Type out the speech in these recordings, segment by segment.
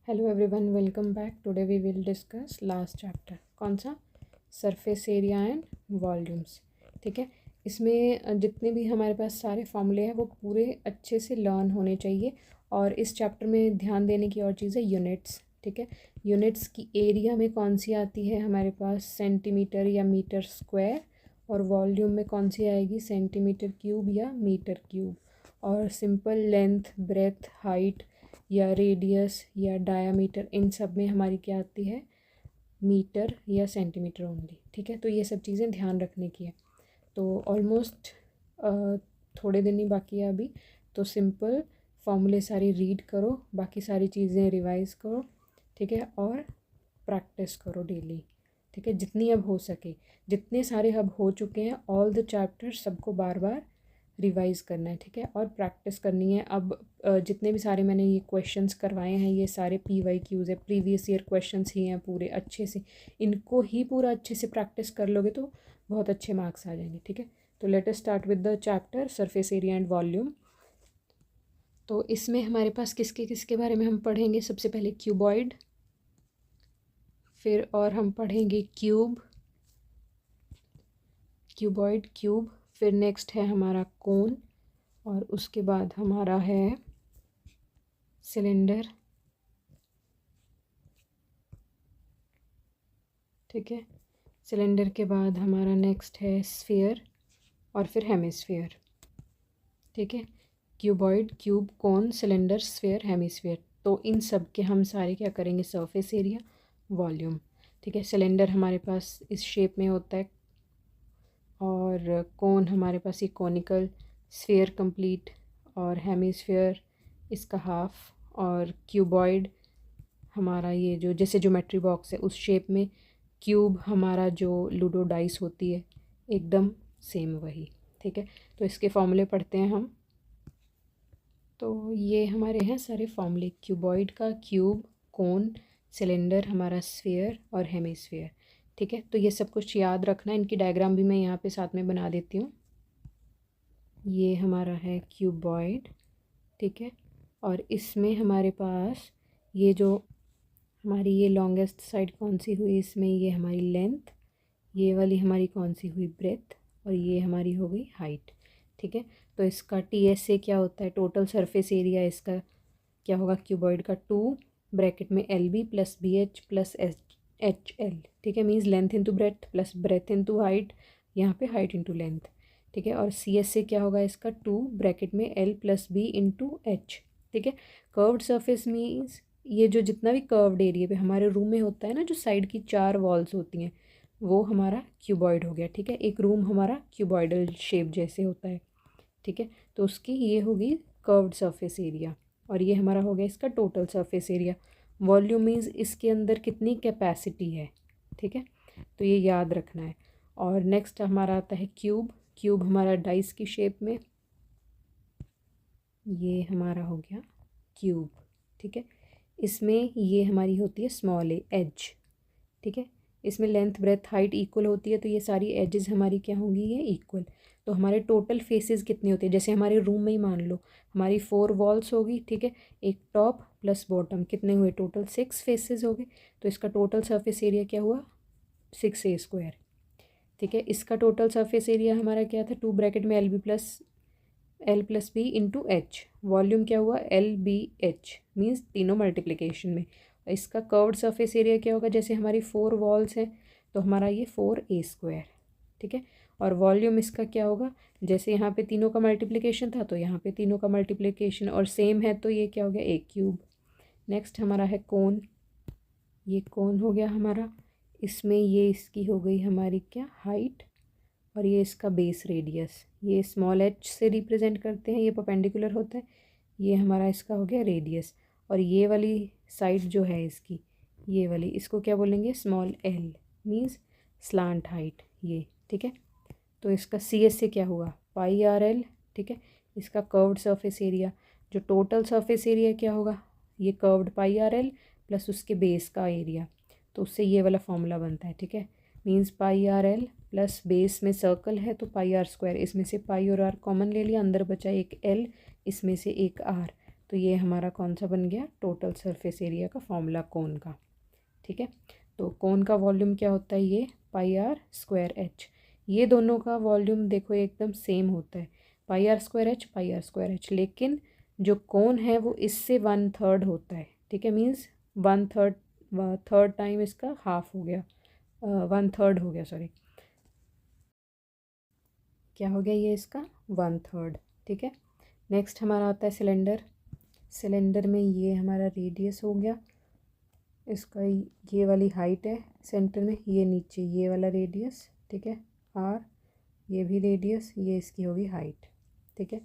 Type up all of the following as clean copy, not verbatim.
Hello everyone, welcome back. Today we will discuss last chapter. कौन सा? Surface area and volumes. ठीक है, इसमें जितने भी हमारे पास सारे फॉर्मूले हैं वो पूरे अच्छे से लर्न होने चाहिए। और इस चैप्टर में ध्यान देने की और चीज़ है यूनिट्स। ठीक है, यूनिट्स की एरिया में कौन सी आती है हमारे पास, सेंटीमीटर या मीटर स्क्वायर। और वॉल्यूम में कौन सी आएगी, सेंटीमीटर क्यूब या मीटर क्यूब। और सिंपल लेंथ, ब्रेथ, हाइट या रेडियस या डायामीटर, इन सब में हमारी क्या आती है, मीटर या सेंटीमीटर ओनली। ठीक है, तो ये सब चीज़ें ध्यान रखने की है। तो ऑलमोस्ट थोड़े दिन ही बाकी है अभी। तो सिंपल फॉर्मूले सारी रीड करो, बाकी सारी चीज़ें रिवाइज करो। ठीक है, और प्रैक्टिस करो डेली। ठीक है, जितनी अब हो सके। जितने सारे अब हो चुके हैं ऑल द चैप्टर्स, सबको बार बार रिवाइज़ करना है। ठीक है, और प्रैक्टिस करनी है। अब जितने भी सारे मैंने ये क्वेश्चंस करवाए हैं ये सारे PYQs है, प्रीवियस ईयर क्वेश्चंस ही हैं पूरे अच्छे से। इनको ही पूरा अच्छे से प्रैक्टिस कर लोगे तो बहुत अच्छे मार्क्स आ जाएंगे। ठीक है, तो late us start with the chapter surface area and volume. तो इसमें हमारे पास किसके किसके बारे में हम पढ़ेंगे, सबसे पहले क्यूबॉइड, फिर और हम पढ़ेंगे क्यूब, क्यूबॉइड, क्यूब। फिर नेक्स्ट है हमारा कोन, और उसके बाद हमारा है सिलेंडर। ठीक है, सिलेंडर के बाद हमारा नेक्स्ट है स्फीयर, और फिर हेमिस्फीयर। ठीक है, क्यूबॉइड, क्यूब, कोन, सिलेंडर, स्फीयर, हेमिस्फीयर। तो इन सब के हम सारे क्या करेंगे, सरफेस एरिया, वॉल्यूम। ठीक है, सिलेंडर हमारे पास इस शेप में होता है, और कोन हमारे पास ये कॉनिकल, स्फीयर कंप्लीट, और हेमिस्फीयर इसका हाफ, और क्यूबॉइड हमारा ये जो जैसे ज्योमेट्री बॉक्स है उस शेप में। क्यूब हमारा जो लूडो डाइस होती है एकदम सेम वही। ठीक है, तो इसके फॉर्मूले पढ़ते हैं हम। तो ये हमारे हैं सारे फॉर्मूले, क्यूबॉइड का, क्यूब, कोन, सिलेंडर, हमारा स्फीयर और हेमिस्फीयर। ठीक है, तो ये सब कुछ याद रखना। इनकी डायग्राम भी मैं यहाँ पे साथ में बना देती हूँ। ये हमारा है क्यूबॉइड। ठीक है, और इसमें हमारे पास ये जो हमारी ये लॉन्गेस्ट साइड कौन सी हुई, इसमें ये हमारी लेंथ, ये वाली हमारी कौन सी हुई, ब्रेथ, और ये हमारी हो गई हाइट। ठीक है, तो इसका TSA क्या होता है, टोटल सरफेस एरिया इसका क्या होगा, क्यूबॉइड का 2 ब्रैकेट में LB plus BH plus HL। ठीक है, means length into breadth plus breadth into height, यहाँ पे हाइट इंटू लेंथ। ठीक है, और CSA क्या होगा इसका, 2 ब्रैकेट में L plus B into H। ठीक है, कर्व्ड सरफेस मीन्स ये जो जितना भी कर्व्ड एरिया पे हमारे रूम में होता है ना, जो साइड की 4 वॉल्स होती हैं, वो हमारा क्यूबॉइड हो गया। ठीक है, एक रूम हमारा क्यूबॉइडल शेप जैसे होता है। ठीक है, तो उसकी ये होगी कर्व्ड सरफेस एरिया, और ये हमारा हो गया इसका total surface area. Volume means इसके अंदर कितनी कैपेसिटी है। ठीक है, तो ये याद रखना है। और नेक्स्ट हमारा आता है क्यूब। क्यूब हमारा डाइस की शेप में, ये हमारा हो गया क्यूब। ठीक है, इसमें ये हमारी होती है स्मॉल एज। ठीक है, इसमें लेंथ, ब्रेथ, हाइट इक्वल होती है, तो ये सारी एजेस हमारी क्या होंगी, ये इक्वल। तो हमारे टोटल फेसेस कितने होते हैं, जैसे हमारे रूम में ही मान लो हमारी 4 वॉल्स होगी। ठीक है, एक टॉप प्लस बॉटम, कितने हुए, टोटल 6 फेसेस हो गए। तो इसका टोटल सरफेस एरिया क्या हुआ, 6A²। ठीक है, इसका टोटल सरफेस एरिया हमारा क्या था, 2 ब्रैकेट में L plus B into H। Volume क्या हुआ, LBH, मीन्स तीनों मल्टीप्लिकेशन में। इसका कर्व्ड सरफेस एरिया क्या होगा, जैसे हमारी 4 वॉल्स हैं तो हमारा ये 4A²। ठीक है, और वॉल्यूम इसका क्या होगा, जैसे यहाँ पे तीनों का मल्टीप्लिकेशन था तो यहाँ पे तीनों का मल्टीप्लिकेशन और सेम है, तो ये क्या हो गया, A क्यूब। नेक्स्ट हमारा है कोन। ये कोन हो गया हमारा, इसमें ये इसकी हो गई हमारी क्या, हाइट, और ये इसका बेस रेडियस। ये स्मॉल h से रिप्रेजेंट करते हैं, ये परपेंडिकुलर होता है। ये हमारा इसका हो गया रेडियस, और ये वाली साइड जो है इसकी, ये वाली, इसको क्या बोलेंगे, small l, means slant height ये। ठीक है, तो इसका CSA क्या हुआ, πRL। ठीक है, इसका कर्व्ड सरफेस एरिया, जो टोटल सरफेस एरिया क्या होगा, ये कर्व्ड πRL प्लस उसके बेस का एरिया, तो उससे ये वाला फॉर्मूला बनता है। ठीक है, मीन्स πRL प्लस बेस में सर्कल है तो πr², इसमें से पाई और r कॉमन ले लिया, अंदर बचा एक L, इसमें से एक R, तो ये हमारा कौन सा बन गया, टोटल सरफेस एरिया का फॉर्मूला कोन का। ठीक है, तो कोन का वॉल्यूम क्या होता है, ये पाई आर स्क्वायर एच। ये दोनों का वॉल्यूम देखो एकदम सेम होता है, pi r square h, pi r square h, लेकिन जो कोन है वो इससे 1/3 होता है। ठीक है, मीन्स 1/3, थर्ड टाइम इसका हाफ हो गया, 1/3 हो गया, सॉरी, क्या हो गया ये इसका 1/3। ठीक है, नेक्स्ट हमारा आता है सिलेंडर। सिलेंडर में ये हमारा रेडियस हो गया, इसका ये वाली हाइट है सेंटर में, ये नीचे ये वाला रेडियस। ठीक है, आर, ये भी रेडियस, ये इसकी होगी हाइट। ठीक है,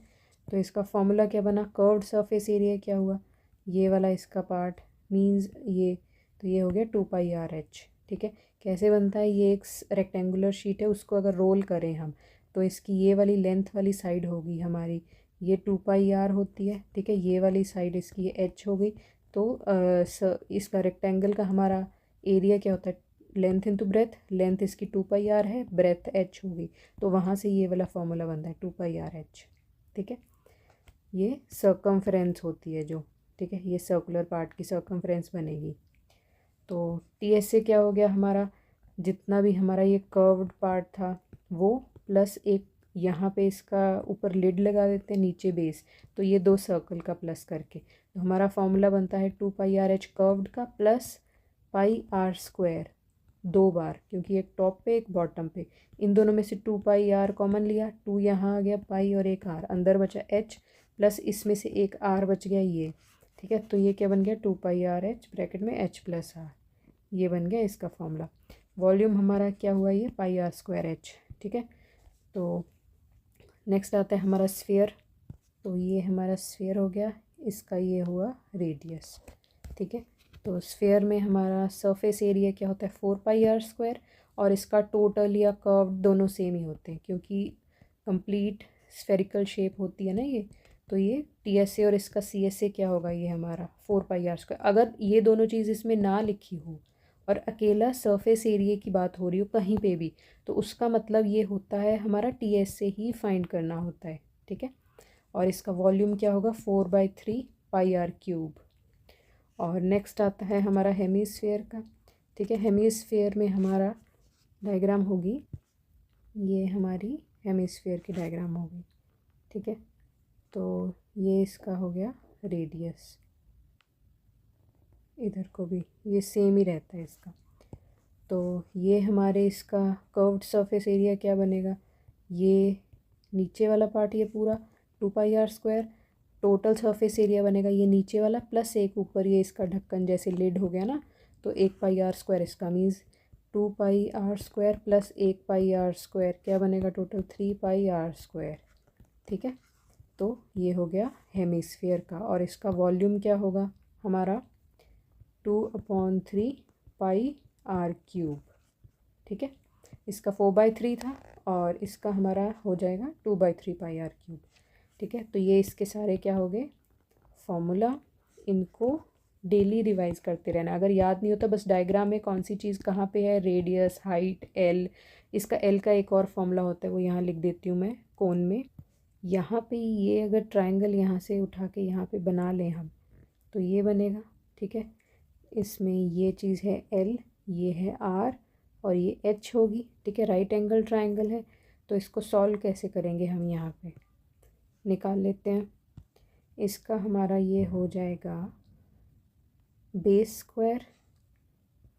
तो इसका फॉर्मूला क्या बना, कर्व्ड सरफेस एरिया क्या हुआ, ये वाला इसका पार्ट मींस ये, तो ये हो गया 2πr/h। ठीक है, कैसे बनता है, ये एक रेक्टेंगुलर शीट है, उसको अगर रोल करें हम तो इसकी ये वाली लेंथ वाली साइड होगी हमारी, ये 2πr होती है। ठीक है, ये वाली साइड इसकी ये h हो गई। तो इसका रेक्टेंगल का हमारा एरिया क्या होता है, लेंथ इंटू ब्रेथ, लेंथ इसकी 2πr है, ब्रेथ h होगी, तो वहाँ से ये वाला फॉर्मूला बनता है 2πr/h। ठीक है, ये सर्कम्फ्रेंस होती है जो, ठीक है, ये सर्कुलर पार्ट की सर्कम्फ्रेंस बनेगी। तो ts से क्या हो गया हमारा, जितना भी हमारा ये कर्व्ड पार्ट था वो, प्लस एक यहाँ पे इसका ऊपर लिड लगा देते हैं, नीचे बेस, तो ये 2 सर्कल का प्लस करके, तो हमारा फॉर्मूला बनता है 2πr/h कर्व्ड का प्लस पाई आर स्क्वायर, 2 बार, क्योंकि एक टॉप पे एक बॉटम पे, इन दोनों में से 2πr कॉमन लिया, 2 यहाँ आ गया, पाई और एक आर, अंदर बचा h, प्लस इसमें से एक आर बच गया ये। ठीक है, तो ये क्या बन गया 2πr/h ब्रैकेट में h प्लस आर, ये बन गया इसका फॉर्मूला। वॉल्यूम हमारा क्या हुआ, ये पाई आर स्क्वायर एच। ठीक है, तो नेक्स्ट आता है हमारा स्फीयर। तो ये हमारा स्फीयर हो गया, इसका ये हुआ रेडियस। ठीक है, तो स्फीयर में हमारा सरफेस एरिया क्या होता है 4πr², और इसका टोटल या कर्व दोनों सेम ही होते हैं, क्योंकि कंप्लीट स्फेरिकल शेप होती है ना ये, तो ये TSA और इसका CSA क्या होगा, ये हमारा 4πr²। अगर ये दोनों चीज़ इसमें ना लिखी हो और अकेला सरफेस एरिया की बात हो रही हो कहीं पे भी, तो उसका मतलब ये होता है हमारा TSA ही फाइंड करना होता है। ठीक है, और इसका वॉल्यूम क्या होगा 4/3πr³। और नेक्स्ट आता है हमारा हेमीस्फेयर का। ठीक है, हेमीस्फेयर में हमारा डायग्राम होगी, ये हमारी हेमीस्फेयर की डायग्राम होगी। ठीक है, तो ये इसका हो गया रेडियस, इधर को भी ये सेम ही रहता है इसका। तो ये हमारे इसका कर्व्ड सरफेस एरिया क्या बनेगा, ये नीचे वाला पार्ट ये पूरा 2πr², टोटल सरफेस एरिया बनेगा ये नीचे वाला प्लस एक ऊपर ये इसका ढक्कन जैसे लिड हो गया ना, तो 1πr², इसका मीन्स 2πr² प्लस 1πr², क्या बनेगा टोटल 3πr²। ठीक है, तो ये हो गया हेमीस्फीयर का, और इसका वॉल्यूम क्या होगा हमारा 2/3πr³। ठीक है, इसका 4/3 था और इसका हमारा हो जाएगा 2/3πr³। ठीक है, तो ये इसके सारे क्या हो गए फॉर्मूला, इनको डेली रिवाइज करते रहना। अगर याद नहीं होता बस डायग्राम में कौन सी चीज़ कहाँ पे है, रेडियस, हाइट, एल, इसका एल का एक और फॉर्मूला होता है वो यहाँ लिख देती हूँ मैं कोन में। यहाँ पे ये अगर ट्रायंगल यहाँ से उठा के यहाँ पे बना लें हम तो ये बनेगा। ठीक है, इसमें ये चीज़ है एल, ये है आर और ये एच होगी। ठीक है, राइट एंगल ट्रायंगल है, तो इसको सॉल्व कैसे करेंगे हम यहाँ पे निकाल लेते हैं। इसका हमारा ये हो जाएगा base square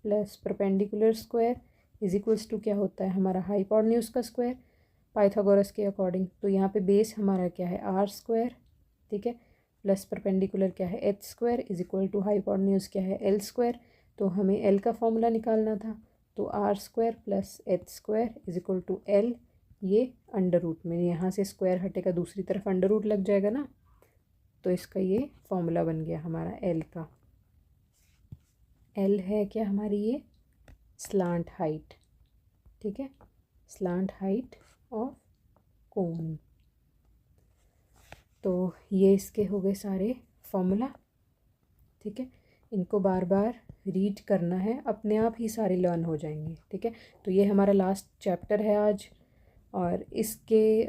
plus perpendicular square is equals to क्या होता है हमारा हाइपोटेन्यूज का स्क्वायर पाइथागोरस के अकॉर्डिंग। तो यहाँ पे बेस हमारा क्या है r², ठीक है, प्लस परपेंडिकुलर क्या है h² is equal to hypotenuse क्या है l²। तो हमें l का फॉर्मूला निकालना था, तो r² plus h² is equal to l, ये अंडर रूट में यहाँ से स्क्वायर हटेगा दूसरी तरफ अंडर रूट लग जाएगा ना, तो इसका ये फॉर्मूला बन गया हमारा l का। l है क्या हमारी ये स्लांट हाइट। ठीक है, स्लांट हाइट ऑफ कोन। तो ये इसके हो गए सारे फॉर्मूला। ठीक है, इनको बार बार रीड करना है, अपने आप ही सारे लर्न हो जाएंगे। ठीक है, तो ये हमारा लास्ट चैप्टर है आज, और इसके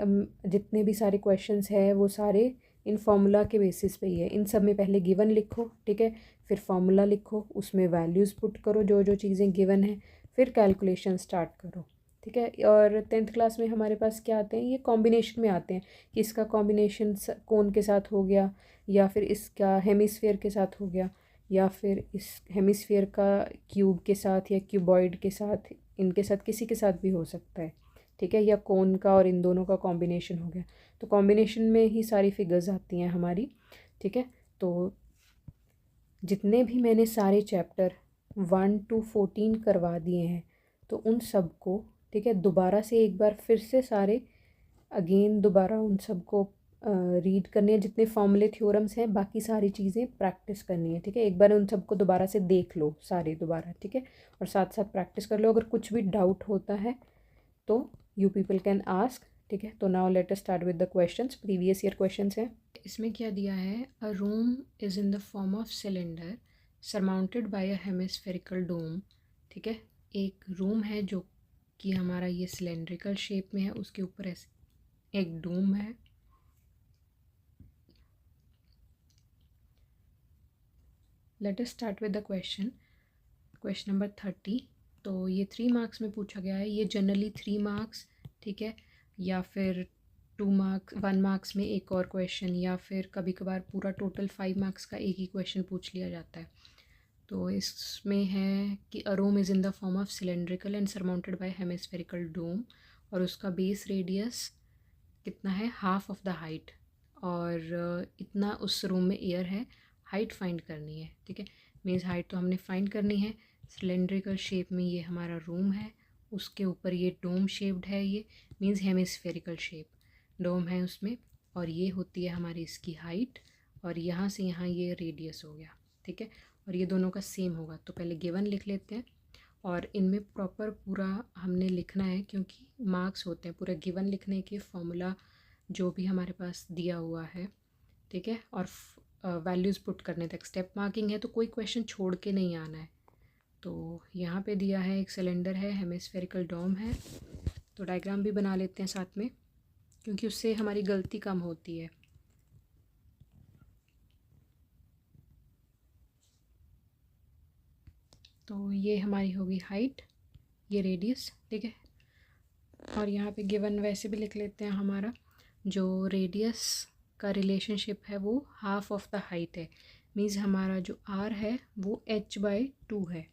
जितने भी सारे क्वेश्चंस है वो सारे इन फॉर्मूला के बेसिस पे ही है। इन सब में पहले गिवन लिखो, ठीक है, फिर फॉर्मूला लिखो, उसमें वैल्यूज़ पुट करो जो जो चीज़ें गिवन है, फिर कैलकुलेशन स्टार्ट करो, ठीक है। और 10th क्लास में हमारे पास क्या आते हैं, ये कॉम्बिनेशन में आते हैं कि इसका कॉम्बिनेशन कोन के साथ हो गया, या फिर इसका हेमिस्फेयर के साथ हो गया, या फिर इस हेमिस्फेयर का क्यूब के साथ या क्यूबॉइड के साथ, इनके साथ किसी के साथ भी हो सकता है, ठीक है, या कोन का और इन दोनों का कॉम्बिनेशन हो गया। तो कॉम्बिनेशन में ही सारी फिगर्स आती हैं हमारी, ठीक है। तो जितने भी मैंने सारे चैप्टर 1 to 14 करवा दिए हैं, तो उन सब को, ठीक है, दोबारा से एक बार फिर से सारे अगेन दोबारा उन सबको रीड करनी है। जितने फॉर्मूले थ्योरम्स हैं, बाकी सारी चीज़ें प्रैक्टिस करनी है, ठीक है। एक बार उन सबको दोबारा से देख लो सारे दोबारा, ठीक है, और साथ साथ प्रैक्टिस कर लो। अगर कुछ भी डाउट होता है तो यू पीपल कैन आस्क, ठीक है। तो now let us start with the questions, previous year questions हैं। इसमें क्या दिया है, a room is in the form of cylinder surmounted by a hemispherical dome, ठीक है। एक रूम है जो कि हमारा ये सिलेंड्रिकल शेप में है, उसके ऊपर ऐसे एक डोम है। Late us start with the question number 30। तो ये 3 मार्क्स में पूछा गया है। ये जनरली 3 मार्क्स, ठीक है, या फिर 2 मार्क्स, 1 मार्क्स में एक और क्वेश्चन, या फिर कभी कभार पूरा टोटल 5 मार्क्स का एक ही क्वेश्चन पूछ लिया जाता है। तो इसमें है कि a room is in the form of cylindrical and surmounted by hemispherical dome, और उसका बेस रेडियस कितना है, हाफ ऑफ द हाइट, और इतना उस रूम में एयर है, हाइट फाइंड करनी है, ठीक है। मीन्स हाइट तो हमने फाइंड करनी है। सिलेंड्रिकल शेप में ये हमारा रूम है, उसके ऊपर ये डोम शेप्ड है, ये मीन्स हेमिस्फेरिकल शेप डोम है उसमें, और ये होती है हमारी इसकी हाइट, और यहाँ से यहाँ ये रेडियस हो गया, ठीक है। और ये दोनों का सेम होगा। तो पहले गिवन लिख लेते हैं, और इनमें प्रॉपर पूरा हमने लिखना है, क्योंकि मार्क्स होते हैं पूरा गिवन लिखने के, फॉर्मूला जो भी हमारे पास दिया हुआ है, ठीक है, और वैल्यूज़ पुट करने तक स्टेप मार्किंग है, तो कोई क्वेश्चन छोड़ के नहीं आना है। तो यहाँ पे दिया है एक सिलेंडर है, हेमिस्फेरिकल डोम है, तो डायग्राम भी बना लेते हैं साथ में, क्योंकि उससे हमारी गलती कम होती है। तो ये हमारी होगी हाइट, ये रेडियस, ठीक है। और यहाँ पे गिवन वैसे भी लिख लेते हैं, हमारा जो रेडियस का रिलेशनशिप है वो हाफ ऑफ द हाइट है, मीन्स हमारा जो आर है वो h/2 है,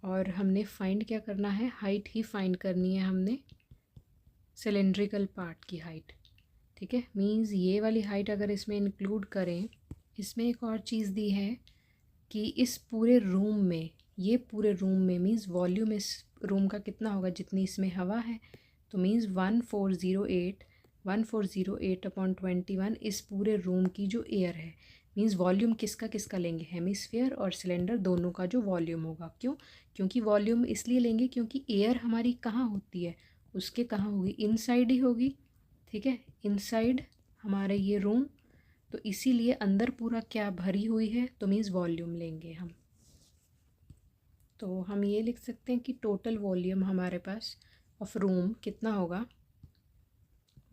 और हमने फाइंड क्या करना है, हाइट ही फाइंड करनी है हमने, सिलेंड्रिकल पार्ट की हाइट, ठीक है। मीन्स ये वाली हाइट अगर इसमें इंक्लूड करें, इसमें एक और चीज़ दी है कि इस पूरे रूम में, ये पूरे रूम में मीन्स वॉल्यूम इस रूम का कितना होगा, जितनी इसमें हवा है, तो मीन्स 1408/21 इस पूरे रूम की जो एयर है, मीन्स वॉल्यूम किसका किसका लेंगे, हेमिस्फेयर और सिलेंडर दोनों का जो वॉल्यूम होगा। क्यों, क्योंकि वॉल्यूम इसलिए लेंगे क्योंकि एयर हमारी कहाँ होती है, उसके कहाँ होगी, इनसाइड ही होगी, ठीक है, इनसाइड हमारे ये रूम, तो इसीलिए अंदर पूरा क्या भरी हुई है, तो मीन्स वॉल्यूम लेंगे हम। तो हम ये लिख सकते हैं कि टोटल वॉल्यूम हमारे पास ऑफ रूम कितना होगा,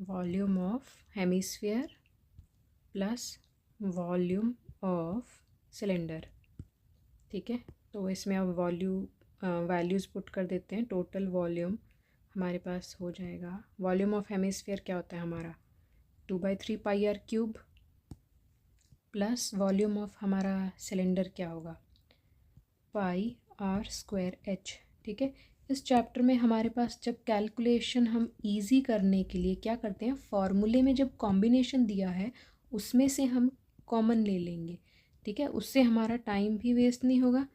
volume of hemisphere plus volume of cylinder, ठीक है। तो इसमें अब वैल्यूज़ पुट कर देते हैं। टोटल वॉल्यूम हमारे पास हो जाएगा, वॉल्यूम ऑफ हेमिस्फेयर क्या होता है हमारा 2/3πr³ प्लस वॉल्यूम ऑफ हमारा सिलेंडर क्या होगा πr²h, ठीक है। इस चैप्टर में हमारे पास जब कैलकुलेशन हम इजी करने के लिए क्या करते हैं, फॉर्मूले में जब कॉम्बिनेशन दिया है उसमें से हम कॉमन ले लेंगे, ठीक है, उससे हमारा टाइम भी वेस्ट नहीं होगा,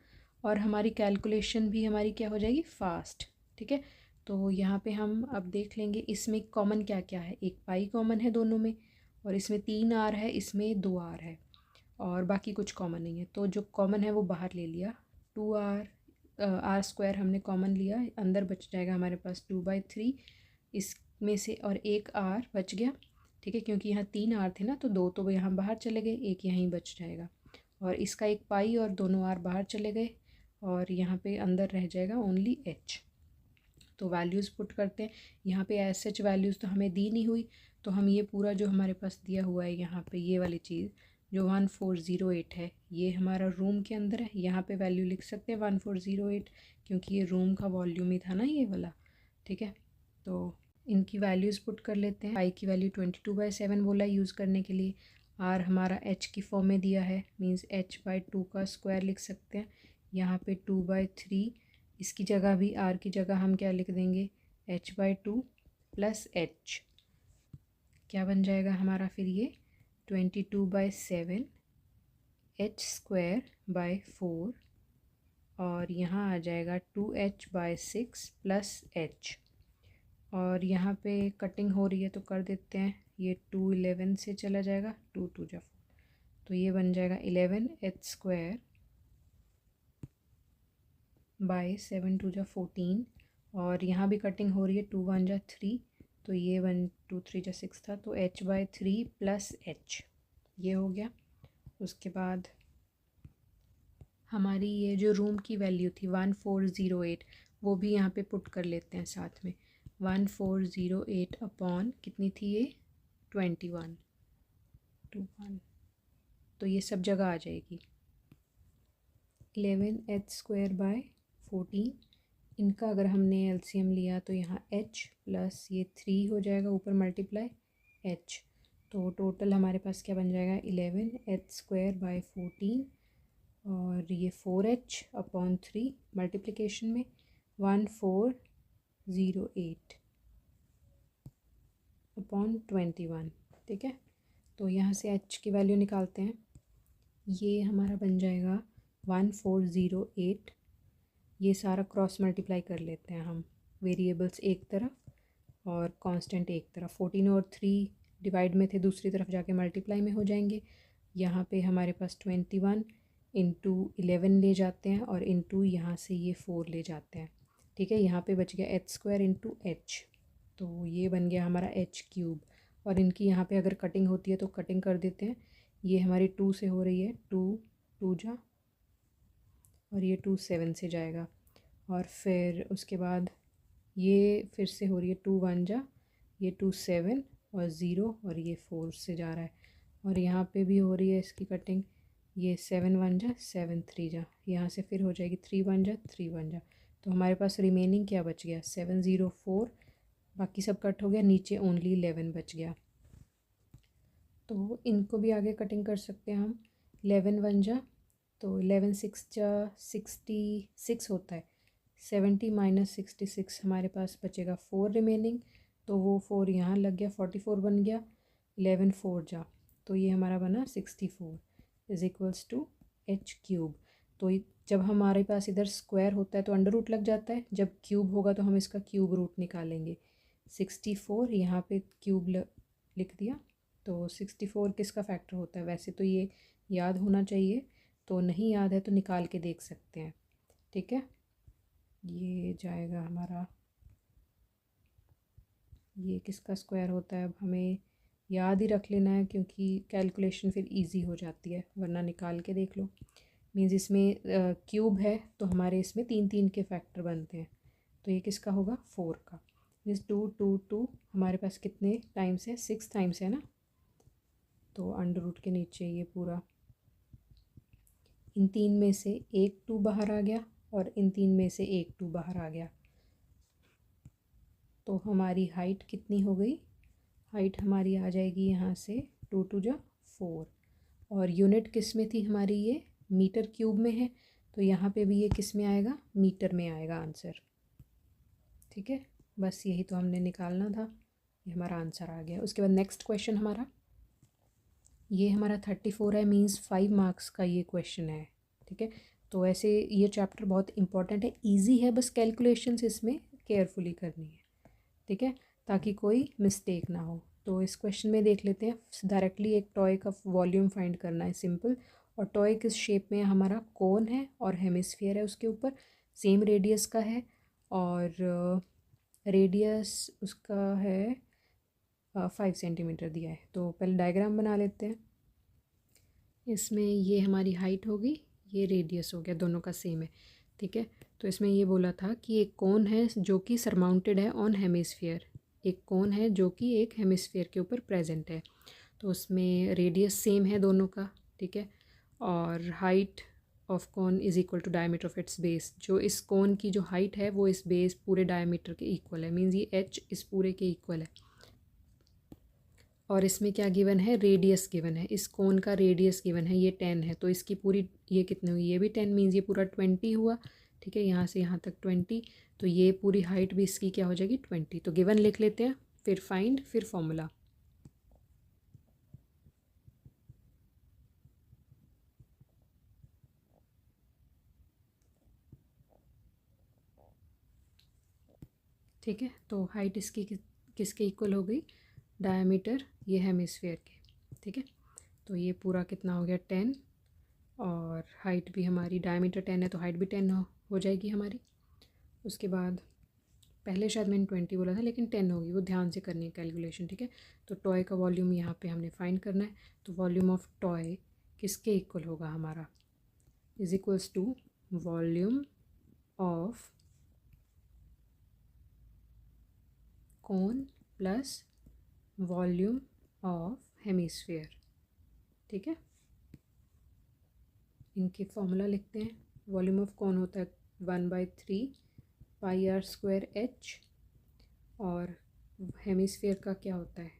और हमारी कैलकुलेशन भी हमारी क्या हो जाएगी, फास्ट, ठीक है। तो यहाँ पे हम अब देख लेंगे इसमें कॉमन क्या क्या है, एक पाई कॉमन है दोनों में, और इसमें 3r है, इसमें 2r है, और बाकी कुछ कॉमन नहीं है। तो जो कॉमन है वो बाहर ले लिया, 2r² हमने कॉमन लिया, अंदर बच जाएगा हमारे पास 2/3 इसमें से, और एक r बच गया, ठीक है, क्योंकि यहाँ 3r थे ना, तो 2 तो यहाँ बाहर चले गए, एक यहीं बच जाएगा, और इसका एक पाई और दोनों r बाहर चले गए, और यहाँ पे अंदर रह जाएगा ओनली h। तो वैल्यूज़ पुट करते हैं। यहाँ पे एस एच वैल्यूज़ तो हमें दी नहीं हुई, तो हम ये पूरा जो हमारे पास दिया हुआ है यहाँ पे ये वाली चीज़ जो 1408 है ये हमारा रूम के अंदर है, यहाँ पे वैल्यू लिख सकते हैं 1408 क्योंकि ये रूम का वॉल्यूम ही था ना ये वाला। ठीक है, तो इनकी वैल्यूज़ पुट कर लेते हैं। पाई की वैल्यू 22/7 बोला यूज़ करने के लिए। आर हमारा एच की फॉर्म में दिया है, मींस h/2 का स्क्वायर लिख सकते हैं। यहाँ पे 2/3, इसकी जगह भी आर की जगह हम क्या लिख देंगे h/2 प्लस h। क्या बन जाएगा हमारा फिर ये 22/7 h²/4 और यहाँ आ जाएगा 2h/6 प्लस h। और यहाँ पे कटिंग हो रही है तो कर देते हैं, ये 2 11 से चला जाएगा, 2 2 जा 4, तो ये बन जाएगा 11h²/7 2 जा 14। और यहाँ भी कटिंग हो रही है, 2 1 जा 3, तो ये 1 2 3 जा 6 था, तो h/3 प्लस h ये हो गया। उसके बाद हमारी ये जो रूम की वैल्यू थी 1408 वो भी यहाँ पे पुट कर लेते हैं साथ में। 1408 अपॉन कितनी थी ये 21, तो ये सब जगह आ जाएगी 11h²/14। इनका अगर हमने एलसीएम लिया तो यहाँ h प्लस ये 3 हो जाएगा ऊपर मल्टीप्लाई h, तो टोटल हमारे पास क्या बन जाएगा 11h²/14 और ये 4h अपॉन 3 मल्टीप्लिकेशन में 1408 अपॉन 21। ठीक है, तो यहाँ से h की वैल्यू निकालते हैं, ये हमारा बन जाएगा 1408। ये सारा क्रॉस मल्टीप्लाई कर लेते हैं हम, वेरिएबल्स एक तरफ और कांस्टेंट एक तरफ। 14 और 3 डिवाइड में थे, दूसरी तरफ जाके मल्टीप्लाई में हो जाएंगे। यहाँ पे हमारे पास 21 इंटू 11 ले जाते हैं और इंटू यहाँ से ये 4 ले जाते हैं। ठीक है, यहाँ पे बच गया h² इंटू h, तो ये बन गया हमारा h³। और इनकी यहाँ पे अगर कटिंग होती है तो कटिंग कर देते हैं। ये हमारी 2 से हो रही है, 2 2 जा, और ये 2 7 से जाएगा। और फिर उसके बाद ये फिर से हो रही है 2 1 जा, ये 2 7 और 0 और ये 4 से जा रहा है। और यहाँ पे भी हो रही है इसकी कटिंग, ये 7 1 जा 7 3 जा, यहाँ से फिर हो जाएगी 3 1 जा 3 1 जा। तो हमारे पास रिमेनिंग क्या बच गया 7 0 4, बाकी सब कट हो गया, नीचे ओनली 11 बच गया। तो इनको भी आगे कटिंग कर सकते हैं हम। 11 1 जा, तो 11 6 जा 66 होता है, 70 माइनस 66 हमारे पास बचेगा 4 रिमेनिंग, तो वो 4 यहाँ लग गया, 44 बन गया। 11 4 जा, तो ये हमारा बना 64 इज इक्वल्स टू h³। तो जब हमारे पास इधर स्क्वायर होता है तो अंडर रूट लग जाता है, जब क्यूब होगा तो हम इसका क्यूब रूट निकालेंगे। 64 यहाँ पे क्यूब लिख दिया, तो 64 किसका फैक्टर होता है, वैसे तो ये याद होना चाहिए, तो नहीं याद है तो निकाल के देख सकते हैं। ठीक है, ये जाएगा हमारा, ये किसका स्क्वायर होता है अब हमें याद ही रख लेना है क्योंकि कैलकुलेशन फिर इजी हो जाती है, वरना निकाल के देख लो। मीन्स इसमें क्यूब है तो हमारे इसमें 3 3 के फैक्टर बनते हैं, तो ये किसका होगा 4 का। मीन्स 2 2 2 हमारे पास कितने टाइम्स है 6 टाइम्स है ना, तो अंडर रूट के नीचे ये पूरा, इन 3 में से एक 2 बाहर आ गया और इन 3 में से एक 2 बाहर आ गया, तो हमारी हाइट कितनी हो गई, हाइट हमारी आ जाएगी यहाँ से 2 2 जा 4। और यूनिट किस में थी हमारी, ये मीटर क्यूब में है, तो यहाँ पे भी ये किस में आएगा, मीटर में आएगा आंसर। ठीक है, बस यही तो हमने निकालना था, ये हमारा आंसर आ गया। उसके बाद नेक्स्ट क्वेश्चन हमारा, ये हमारा 34 है, मींस 5 मार्क्स का ये क्वेश्चन है। ठीक है, तो ऐसे ये चैप्टर बहुत इंपॉर्टेंट है, इजी है, बस कैलकुलेशंस इसमें केयरफुली करनी है। ठीक है, ताकि कोई मिस्टेक ना हो। तो इस क्वेश्चन में देख लेते हैं, डायरेक्टली एक टॉय का वॉल्यूम फाइंड करना है, सिंपल। और टॉय किस शेप में है, हमारा कोन है और हेमिस्फीयर है, उसके ऊपर सेम रेडियस का है, और रेडियस उसका है 5 सेंटीमीटर दिया है। तो पहले डायग्राम बना लेते हैं। इसमें ये हमारी हाइट होगी, ये रेडियस हो गया, दोनों का सेम है। ठीक है, तो इसमें ये बोला था कि एक कोन है जो कि सरमाउंटेड है ऑन हेमिस्फीयर, एक कोन है जो कि एक हेमिस्फीयर के ऊपर प्रेजेंट है, तो उसमें रेडियस सेम है दोनों का, ठीक है। और height of cone is equal to diameter of its base, जो इस कोन की जो हाइट है वो इस बेस पूरे डायमीटर के इक्वल है, मीन्स ये h इस पूरे के इक्वल है। और इसमें क्या गिवन है, रेडियस गिवन है, इस कोन का रेडियस गिवन है, ये 10 है, तो इसकी पूरी ये कितनी हुई, ये भी 10, मीन्स ये पूरा 20 हुआ, ठीक है। यहाँ से यहाँ तक 20, तो ये पूरी हाइट भी इसकी क्या हो जाएगी 20। तो गिवन लिख लेते हैं, फिर फाइंड, फिर फॉर्मूला। ठीक है, तो हाइट इसकी किसके इक्वल हो गई, डायमीटर ये हेमिस्फीयर के, ठीक है। तो ये पूरा कितना हो गया 10, और हाइट भी हमारी डायमीटर 10 है तो हाइट भी 10 हो जाएगी हमारी। उसके बाद पहले शायद मैंने 20 बोला था लेकिन 10 होगी, वो ध्यान से करनी है कैलकुलेशन, ठीक है। तो टॉय का वॉल्यूम यहाँ पे हमने फाइंड करना है, तो वॉल्यूम ऑफ टॉय किसके इक्वल होगा हमारा, is equals to volume of cone plus volume of hemisphere, ठीक है। इनके फॉर्मूला लिखते हैं। वॉल्यूम ऑफ कोन होता है 1/3 पाई आर स्क्वायर एच, और हेमिस्फीयर का क्या होता है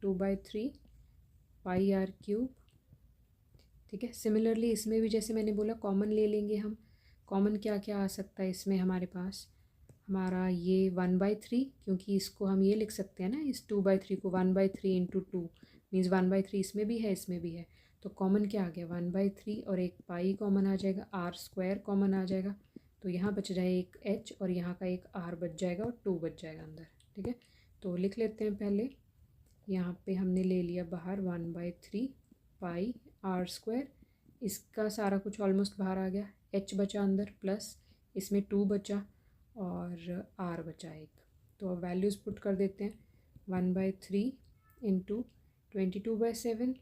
2/3 पाई आर क्यूब, ठीक है। सिमिलरली इसमें भी जैसे मैंने बोला कॉमन ले लेंगे हम, कॉमन क्या क्या आ सकता है इसमें हमारे पास, हमारा ये 1/3, क्योंकि इसको हम ये लिख सकते हैं ना, इस 2/3 को 1/3 इंटू 2 मीन्स 1/3 इसमें भी है इसमें भी है, तो कॉमन क्या आ गया 1/3, और एक पाई कॉमन आ जाएगा, आर स्क्वायर कॉमन आ जाएगा, तो यहाँ बच जाए एक एच और यहाँ का एक आर बच जाएगा और 2 बच जाएगा अंदर, ठीक है। तो लिख लेते हैं पहले, यहाँ पे हमने ले लिया बाहर 1/3 पाई आर स्क्वायर, इसका सारा कुछ ऑलमोस्ट बाहर आ गया, एच बचा अंदर प्लस इसमें 2 बचा और आर बचा एक, तो अब वैल्यूज़ पुट कर देते हैं। 1/3 इंटू 22/7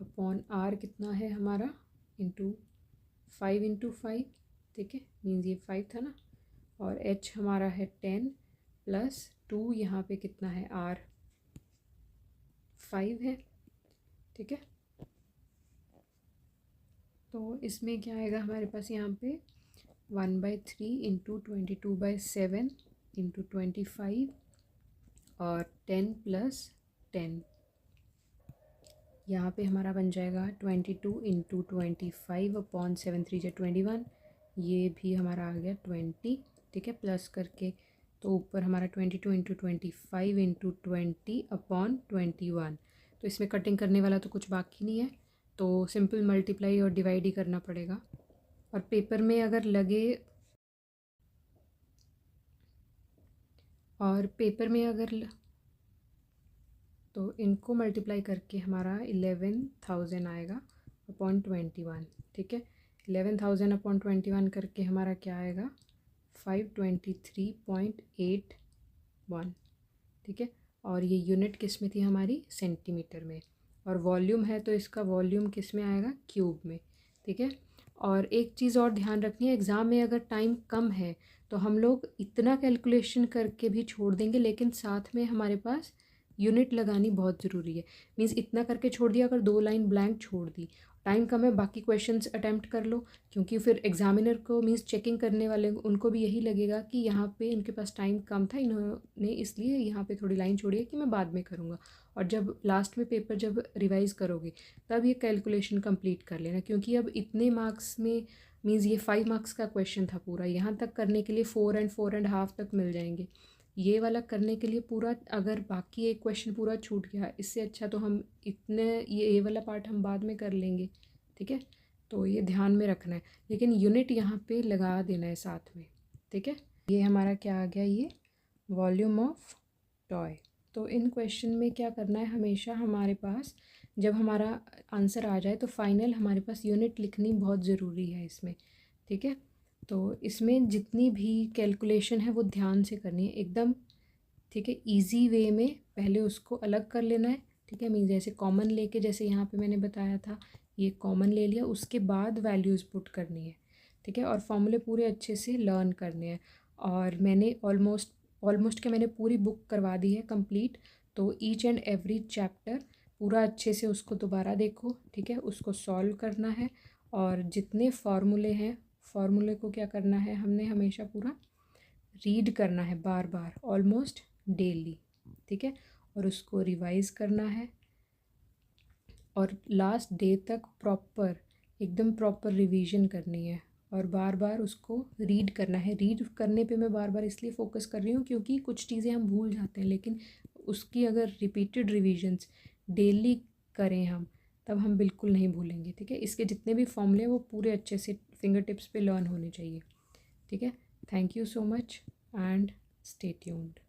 अपॉन आर कितना है हमारा इंटू 5 इंटू 5, ठीक है, मीन्स ये 5 था ना, और एच हमारा है 10 प्लस 2 यहाँ पे कितना है आर 5 है, ठीक है। तो इसमें क्या आएगा हमारे पास यहाँ पे 1/3 इंटू 22/7 इंटू 25 और 10 प्लस 10, यहाँ पे हमारा बन जाएगा 22 इंटू 25 अपॉन 7 3 जा 21, ये भी हमारा आ गया 20, ठीक है, प्लस करके, तो ऊपर हमारा 22 इंटू 25 इंटू 20 अपॉन 21, तो इसमें कटिंग करने वाला तो कुछ बाकी नहीं है, तो सिंपल मल्टीप्लाई और डिवाइड ही करना पड़ेगा। और पेपर में अगर लगे, और पेपर में अगर तो इनको मल्टीप्लाई करके हमारा 11,000 आएगा अपॉन 21, ठीक है। 11,000 अपॉन 21 करके हमारा क्या आएगा 523.81, ठीक है। और ये यूनिट किस में थी हमारी सेंटीमीटर में, और वॉल्यूम है तो इसका वॉल्यूम किस में आएगा क्यूब में, ठीक है। और एक चीज़ और ध्यान रखनी है, एग्ज़ाम में अगर टाइम कम है तो हम लोग इतना कैलकुलेशन करके भी छोड़ देंगे, लेकिन साथ में हमारे पास यूनिट लगानी बहुत ज़रूरी है। मीन्स इतना करके छोड़ दिया, अगर 2 लाइन ब्लैंक छोड़ दी, टाइम कम है, बाकी क्वेश्चंस अटैम्प्ट कर लो, क्योंकि फिर एग्जामिनर को मीन्स चेकिंग करने वाले उनको भी यही लगेगा कि यहाँ पे इनके पास टाइम कम था, इन्होंने इसलिए यहाँ पे थोड़ी लाइन छोड़ी है कि मैं बाद में करूँगा, और जब लास्ट में पेपर जब रिवाइज़ करोगे तब ये कैलकुलेशन कंप्लीट कर लेना, क्योंकि अब इतने मार्क्स में मीन्स ये 5 मार्क्स का क्वेश्चन था पूरा, यहाँ तक करने के लिए 4 and 4.5 तक मिल जाएंगे, ये वाला करने के लिए पूरा, अगर बाकी एक क्वेश्चन पूरा छूट गया, इससे अच्छा तो हम इतने ये वाला पार्ट हम बाद में कर लेंगे, ठीक है। तो ये ध्यान में रखना है, लेकिन यूनिट यहाँ पे लगा देना है साथ में, ठीक है। ये हमारा क्या आ गया, ये वॉल्यूम ऑफ टॉय। तो इन क्वेश्चन में क्या करना है, हमेशा हमारे पास जब हमारा आंसर आ जाए तो फाइनल हमारे पास यूनिट लिखनी बहुत ज़रूरी है इसमें, ठीक है। तो इसमें जितनी भी कैलकुलेशन है वो ध्यान से करनी है एकदम, ठीक है, इजी वे में पहले उसको अलग कर लेना है, ठीक है। मीन जैसे कॉमन लेके, जैसे यहाँ पे मैंने बताया था, ये कॉमन ले लिया, उसके बाद वैल्यूज़ पुट करनी है, ठीक है। और फॉर्मूले पूरे अच्छे से लर्न करने हैं, और मैंने ऑलमोस्ट ऑलमोस्ट के मैंने पूरी बुक करवा दी है कंप्लीट। तो ईच एंड एवरी चैप्टर पूरा अच्छे से उसको दोबारा देखो, ठीक है, उसको सॉल्व करना है। और जितने फार्मूले हैं, फार्मूले को क्या करना है, हमने हमेशा पूरा रीड करना है बार बार, ऑलमोस्ट डेली, ठीक है, और उसको रिवाइज करना है। और लास्ट डे तक प्रॉपर, एकदम प्रॉपर रिवीजन करनी है और बार बार उसको रीड करना है। रीड करने पे मैं बार बार इसलिए फ़ोकस कर रही हूँ क्योंकि कुछ चीज़ें हम भूल जाते हैं, लेकिन उसकी अगर रिपीटेड रिविजन्स डेली करें हम, तब हम बिल्कुल नहीं भूलेंगे, ठीक है। इसके जितने भी फॉर्मूले हैं वो पूरे अच्छे से फिंगर टिप्स पे लर्न होने चाहिए, ठीक है। Thank you so much and stay tuned.